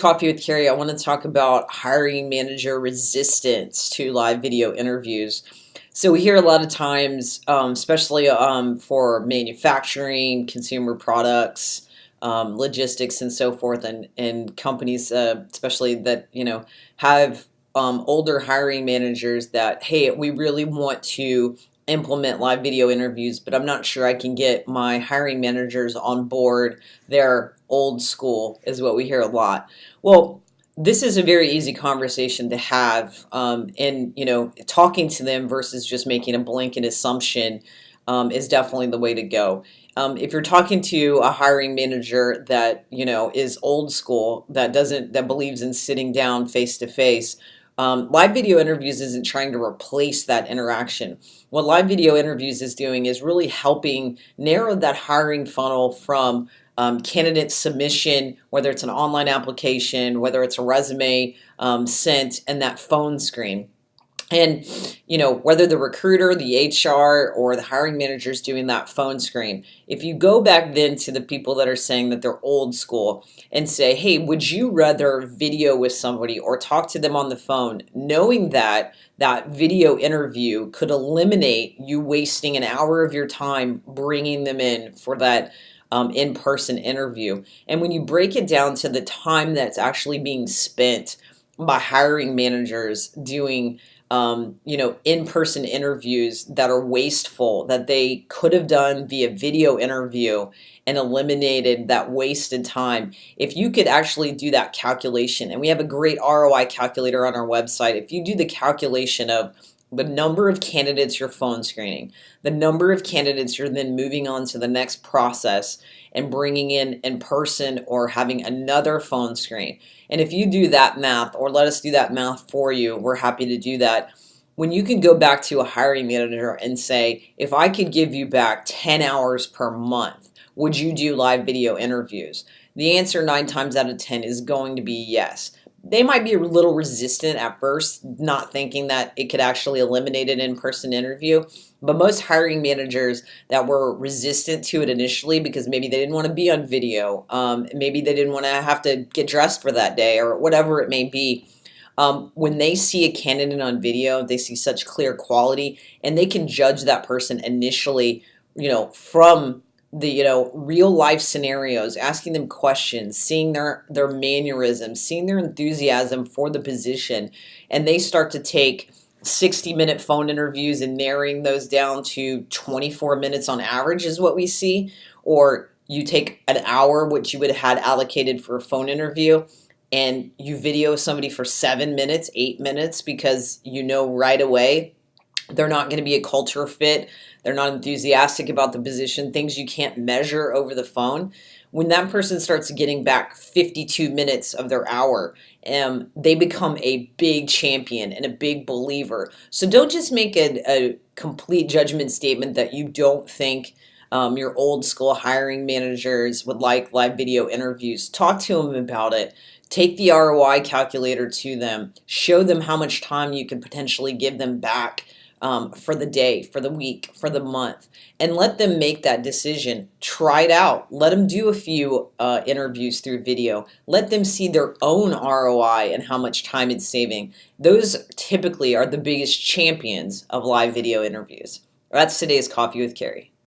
Coffee with Carrie. I want to talk about hiring manager resistance to live video interviews. So we hear a lot of times, especially for manufacturing, consumer products, logistics, and so forth, and companies, especially that have older hiring managers that, hey, we really want to implement live video interviews, but I'm not sure I can get my hiring managers on board. They're old school, is what we hear a lot. Well, this is a very easy conversation to have, and talking to them versus just making a blanket assumption is definitely the way to go. If you're talking to a hiring manager that is old school, that believes in sitting down face to face, live video interviews isn't trying to replace that interaction. What live video interviews is doing is really helping narrow that hiring funnel from candidate submission, whether it's an online application, whether it's a resume sent, and that phone screen. And whether the recruiter, the HR, or the hiring manager is doing that phone screen, if you go back then to the people that are saying that they're old school and say, hey, would you rather video with somebody or talk to them on the phone, knowing that that video interview could eliminate you wasting an hour of your time bringing them in for that in-person interview. And when you break it down to the time that's actually being spent by hiring managers doing in-person interviews that are wasteful, that they could have done via video interview and eliminated that wasted time. If you could actually do that calculation, and we have a great ROI calculator on our website, if you do the calculation of the number of candidates you're phone screening, the number of candidates you're then moving on to the next process and bringing in person or having another phone screen. And if you do that math, or let us do that math for you, we're happy to do that. When you can go back to a hiring manager and say, if I could give you back 10 hours per month, would you do live video interviews? The answer 9 times out of 10 is going to be yes. They might be a little resistant at first, not thinking that it could actually eliminate an in-person interview. But most hiring managers that were resistant to it initially because maybe they didn't want to be on video, maybe they didn't want to have to get dressed for that day or whatever it may be, when they see a candidate on video, they see such clear quality and they can judge that person initially, from the real life scenarios, asking them questions, seeing their mannerisms, seeing their enthusiasm for the position, and they start to take 60-minute phone interviews and narrowing those down to 24 minutes on average is what we see. Or you take an hour, which you would have had allocated for a phone interview, and you video somebody for 7 minutes, 8 minutes, because right away they're not going to be a culture fit. They're not enthusiastic about the position, things you can't measure over the phone. When that person starts getting back 52 minutes of their hour, they become a big champion and a big believer. So don't just make a complete judgment statement that you don't think your old school hiring managers would like live video interviews. Talk to them about it. Take the ROI calculator to them. Show them how much time you could potentially give them back for the day, for the week, for the month, and let them make that decision. Try it out. Let them do a few interviews through video. Let them see their own ROI and how much time it's saving. Those typically are the biggest champions of live video interviews. That's today's Coffee with Carrie.